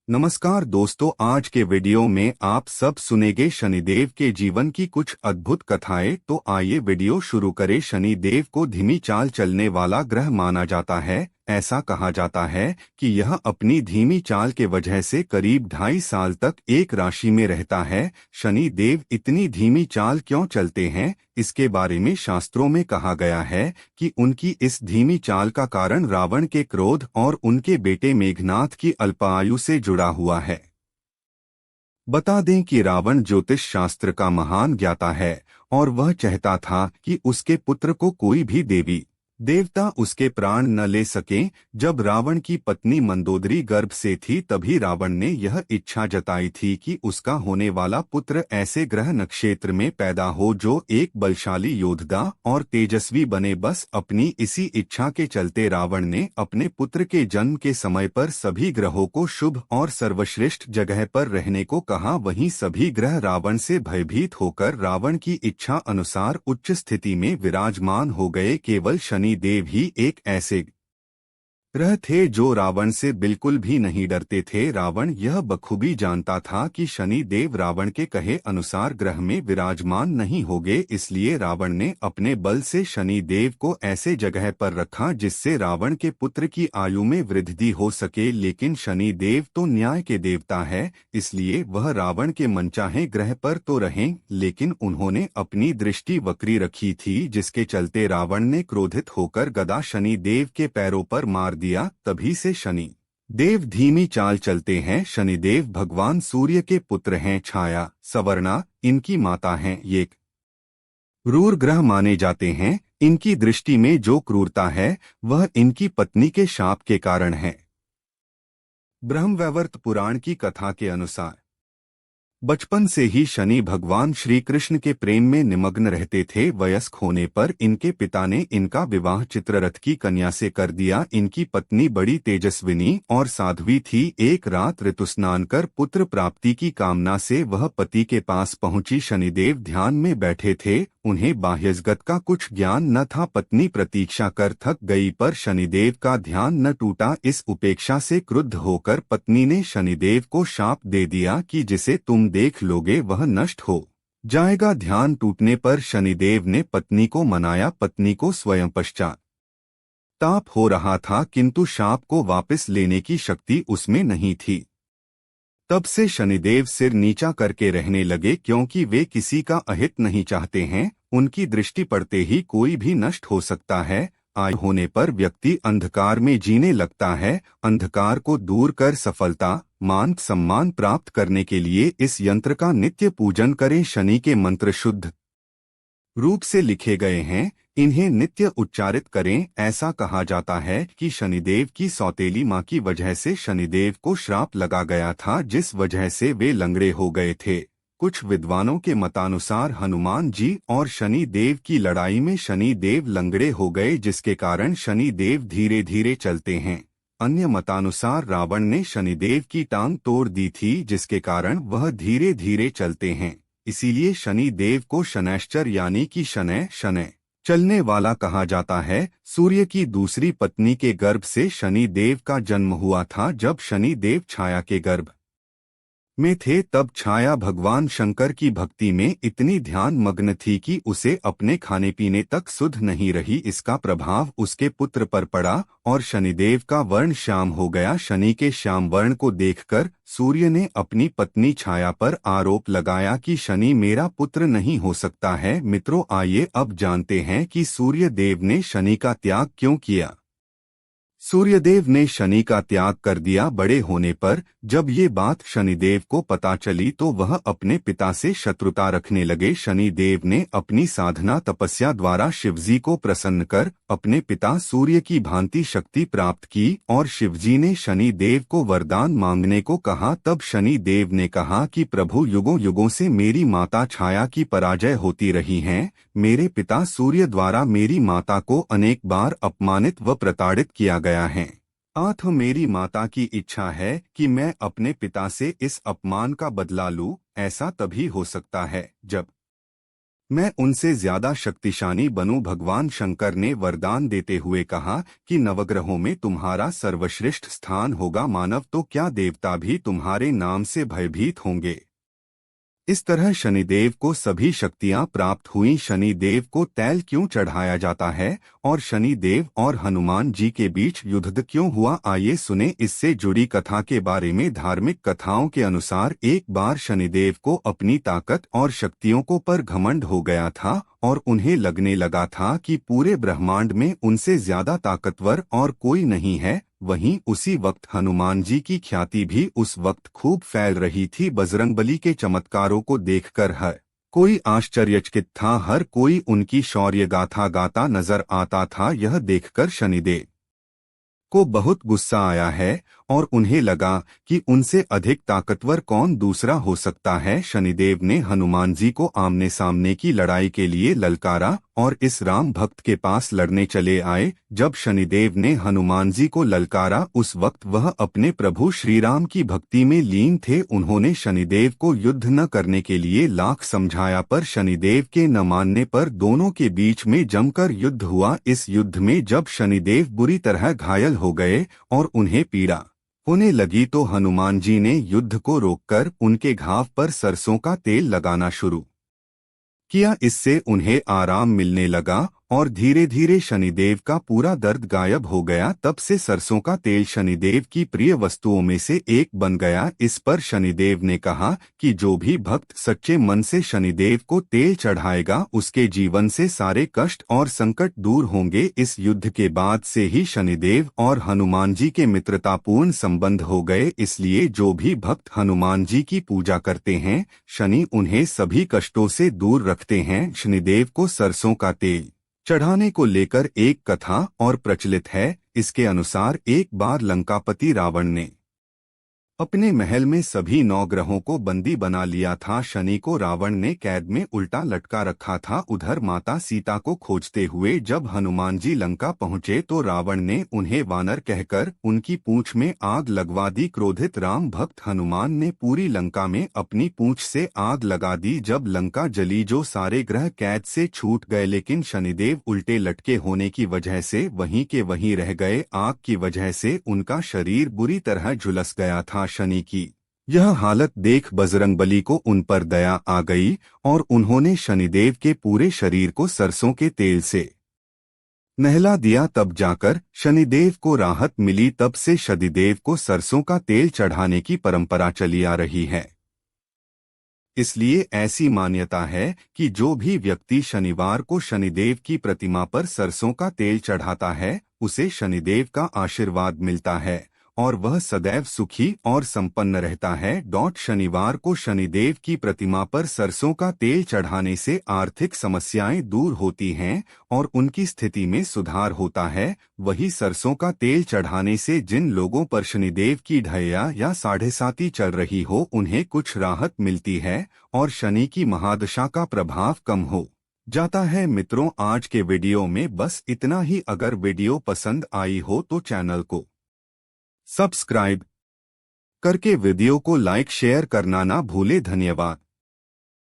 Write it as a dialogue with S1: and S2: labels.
S1: नमस्कार दोस्तों, आज के वीडियो में आप सब सुनेंगे शनिदेव के जीवन की कुछ अद्भुत कथाएं। तो आइए वीडियो शुरू करें। शनिदेव को धीमी चाल चलने वाला ग्रह माना जाता है। ऐसा कहा जाता है कि यह अपनी धीमी चाल के वजह से करीब 2.5 साल तक एक राशि में रहता है। शनिदेव इतनी धीमी चाल क्यों चलते हैं, इसके बारे में शास्त्रों में कहा गया है कि उनकी इस धीमी चाल का कारण रावण के क्रोध और उनके बेटे मेघनाथ की अल्पायु से जुड़ा हुआ है। बता दें कि रावण ज्योतिष शास्त्र का महान ज्ञाता है और वह चाहता था कि उसके पुत्र को कोई भी देवी देवता उसके प्राण न ले सकें। जब रावण की पत्नी मंदोदरी गर्भ से थी तभी रावण ने यह इच्छा जताई थी कि उसका होने वाला पुत्र ऐसे ग्रह नक्षत्र में पैदा हो जो एक बलशाली योद्धा और तेजस्वी बने। बस अपनी इसी इच्छा के चलते रावण ने अपने पुत्र के जन्म के समय पर सभी ग्रहों को शुभ और सर्वश्रेष्ठ जगह पर रहने को कहा। वहीं सभी ग्रह रावण से भयभीत होकर रावण की इच्छा अनुसार उच्च स्थिति में विराजमान हो गए। केवल शनिदेव ही एक ऐसे ग्रह थे जो रावण से बिल्कुल भी नहीं डरते थे। रावण यह बखूबी जानता था कि शनि देव रावण के कहे अनुसार ग्रह में विराजमान नहीं होंगे, इसलिए रावण ने अपने बल से शनि देव को ऐसे जगह पर रखा जिससे रावण के पुत्र की आयु में वृद्धि हो सके। लेकिन शनि देव तो न्याय के देवता है, इसलिए वह रावण के मनचाहे ग्रह पर तो रहें, लेकिन उन्होंने अपनी दृष्टि वक्री रखी थी, जिसके चलते रावण ने क्रोधित होकर गदा शनि देव के पैरों पर मार दिया। तभी से शनि देव धीमी चाल चलते हैं। शनिदेव भगवान सूर्य के पुत्र हैं। छाया सवर्णा इनकी माता हैं। ये क्रूर ग्रह माने जाते हैं। इनकी दृष्टि में जो क्रूरता है वह इनकी पत्नी के शाप के कारण है। ब्रह्मवैवर्त पुराण की कथा के अनुसार बचपन से ही शनि भगवान श्री कृष्ण के प्रेम में निमग्न रहते थे। वयस्क होने पर इनके पिता ने इनका विवाह चित्ररथ की कन्या से कर दिया। इनकी पत्नी बड़ी तेजस्विनी और साध्वी थी। एक रात ऋतुस्नान कर पुत्र प्राप्ति की कामना से वह पति के पास पहुंची। शनिदेव ध्यान में बैठे थे, उन्हें बाह्यजगत का कुछ ज्ञान न था। पत्नी प्रतीक्षा कर थक गई पर शनिदेव का ध्यान न टूटा। इस उपेक्षा से क्रुद्ध होकर पत्नी ने शनिदेव को शाप दे दिया कि जिसे तुम देख लोगे वह नष्ट हो जाएगा। ध्यान टूटने पर शनिदेव ने पत्नी को मनाया। पत्नी को स्वयं पश्चाताप हो रहा था, किंतु शाप को वापस लेने की शक्ति उसमें नहीं थी। तब से शनिदेव सिर नीचा करके रहने लगे, क्योंकि वे किसी का अहित नहीं चाहते हैं। उनकी दृष्टि पड़ते ही कोई भी नष्ट हो सकता है। आयु होने पर व्यक्ति अंधकार में जीने लगता है। अंधकार को दूर कर सफलता मान सम्मान प्राप्त करने के लिए इस यंत्र का नित्य पूजन करें। शनि के मंत्र शुद्ध रूप से लिखे गए हैं, इन्हें नित्य उच्चारित करें। ऐसा कहा जाता है कि शनिदेव की सौतेली मां की वजह से शनिदेव को श्राप लगा गया था, जिस वजह से वे लंगड़े हो गए थे। कुछ विद्वानों के मतानुसार हनुमान जी और शनि देव की लड़ाई में शनि देव लंगड़े हो गए, जिसके कारण शनि देव धीरे धीरे चलते हैं। अन्य मतानुसार रावण ने शनिदेव की टांग तोड़ दी थी, जिसके कारण वह धीरे धीरे चलते हैं। इसीलिए शनि देव को शनैश्चर यानी कि शनै शनै चलने वाला कहा जाता है। सूर्य की दूसरी पत्नी के गर्भ से शनि देव का जन्म हुआ था। जब शनि देव छाया के गर्भ में थे तब छाया भगवान शंकर की भक्ति में इतनी ध्यान मग्न थी कि उसे अपने खाने पीने तक सुध नहीं रही। इसका प्रभाव उसके पुत्र पर पड़ा और शनिदेव का वर्ण श्याम हो गया। शनि के श्याम वर्ण को देखकर सूर्य ने अपनी पत्नी छाया पर आरोप लगाया कि शनि मेरा पुत्र नहीं हो सकता है। मित्रों, आइए अब जानते हैं कि सूर्य देव ने शनि का त्याग क्यों किया। सूर्यदेव ने शनि का त्याग कर दिया। बड़े होने पर जब ये बात शनिदेव को पता चली तो वह अपने पिता से शत्रुता रखने लगे। शनिदेव ने अपनी साधना तपस्या द्वारा शिवजी को प्रसन्न कर अपने पिता सूर्य की भांति शक्ति प्राप्त की और शिवजी ने शनिदेव को वरदान मांगने को कहा। तब शनिदेव ने कहा कि प्रभु, युगों युगों से मेरी माता छाया की पराजय होती रही है। मेरे पिता सूर्य द्वारा मेरी माता को अनेक बार अपमानित व प्रताड़ित किया गया है। आठ मेरी माता की इच्छा है कि मैं अपने पिता से इस अपमान का बदला लूं। ऐसा तभी हो सकता है जब मैं उनसे ज्यादा शक्तिशाली बनूं। भगवान शंकर ने वरदान देते हुए कहा कि नवग्रहों में तुम्हारा सर्वश्रेष्ठ स्थान होगा। मानव तो क्या, देवता भी तुम्हारे नाम से भयभीत होंगे। इस तरह शनिदेव को सभी शक्तियां प्राप्त हुई। शनिदेव को तैल क्यों चढ़ाया जाता है और शनिदेव और हनुमान जी के बीच युद्ध क्यों हुआ, आइए सुने इससे जुड़ी कथा के बारे में। धार्मिक कथाओं के अनुसार एक बार शनिदेव को अपनी ताकत और शक्तियों को पर घमंड हो गया था और उन्हें लगने लगा था कि पूरे ब्रह्मांड में उनसे ज्यादा ताकतवर और कोई नहीं है। वहीं उसी वक्त हनुमान जी की ख्याति भी उस वक्त खूब फैल रही थी। बजरंगबली के चमत्कारों को देखकर हर कोई आश्चर्यचकित था, हर कोई उनकी शौर्य गाथा गाता नजर आता था। यह देखकर शनिदेव को बहुत गुस्सा आया है और उन्हें लगा कि उनसे अधिक ताकतवर कौन दूसरा हो सकता है। शनिदेव ने हनुमान जी को आमने सामने की लड़ाई के लिए ललकारा और इस राम भक्त के पास लड़ने चले आए। जब शनिदेव ने हनुमान जी को ललकारा उस वक्त वह अपने प्रभु श्री राम की भक्ति में लीन थे। उन्होंने शनिदेव को युद्ध न करने के लिए लाख समझाया, पर शनिदेव के न मानने पर दोनों के बीच में जमकर युद्ध हुआ। इस युद्ध में जब शनिदेव बुरी तरह घायल हो गए और उन्हें पीड़ा होने लगी तो हनुमान जी ने युद्ध को रोककर उनके घाव पर सरसों का तेल लगाना शुरू किया। इससे उन्हें आराम मिलने लगा और धीरे धीरे शनिदेव का पूरा दर्द गायब हो गया। तब से सरसों का तेल शनिदेव की प्रिय वस्तुओं में से एक बन गया। इस पर शनिदेव ने कहा कि जो भी भक्त सच्चे मन से शनिदेव को तेल चढ़ाएगा उसके जीवन से सारे कष्ट और संकट दूर होंगे। इस युद्ध के बाद से ही शनिदेव और हनुमान जी के मित्रतापूर्ण संबंध हो गए। इसलिए जो भी भक्त हनुमान जी की पूजा करते हैं शनि उन्हें सभी कष्टों से दूर रखते हैं। शनिदेव को सरसों का तेल चढ़ाने को लेकर एक कथा और प्रचलित है। इसके अनुसार एक बार लंकापति रावण ने अपने महल में सभी 9 ग्रहों को बंदी बना लिया था। शनि को रावण ने कैद में उल्टा लटका रखा था। उधर माता सीता को खोजते हुए जब हनुमान जी लंका पहुंचे तो रावण ने उन्हें वानर कहकर उनकी पूंछ में आग लगवा दी। क्रोधित राम भक्त हनुमान ने पूरी लंका में अपनी पूंछ से आग लगा दी। जब लंका जली जो सारे ग्रह कैद से छूट गए, लेकिन शनिदेव उल्टे लटके होने की वजह से वहीं के वहीं रह गए। आग की वजह से उनका शरीर बुरी तरह झुलस गया था। शनि की यह हालत देख बजरंगबली को उन पर दया आ गई और उन्होंने शनिदेव के पूरे शरीर को सरसों के तेल से नहला दिया। तब जाकर शनिदेव को राहत मिली। तब से शनिदेव को सरसों का तेल चढ़ाने की परंपरा चली आ रही है। इसलिए ऐसी मान्यता है कि जो भी व्यक्ति शनिवार को शनिदेव की प्रतिमा पर सरसों का तेल चढ़ाता है उसे शनिदेव का आशीर्वाद मिलता है और वह सदैव सुखी और संपन्न रहता है। शनिवार को शनिदेव की प्रतिमा पर सरसों का तेल चढ़ाने से आर्थिक समस्याएं दूर होती हैं और उनकी स्थिति में सुधार होता है। वही सरसों का तेल चढ़ाने से जिन लोगों पर शनिदेव की ढैया या साढ़े साती चल रही हो उन्हें कुछ राहत मिलती है और शनि की महादशा का प्रभाव कम हो जाता है। मित्रों, आज के वीडियो में बस इतना ही। अगर वीडियो पसंद आई हो तो चैनल को सब्सक्राइब करके वीडियो को लाइक शेयर करना ना भूले। धन्यवाद।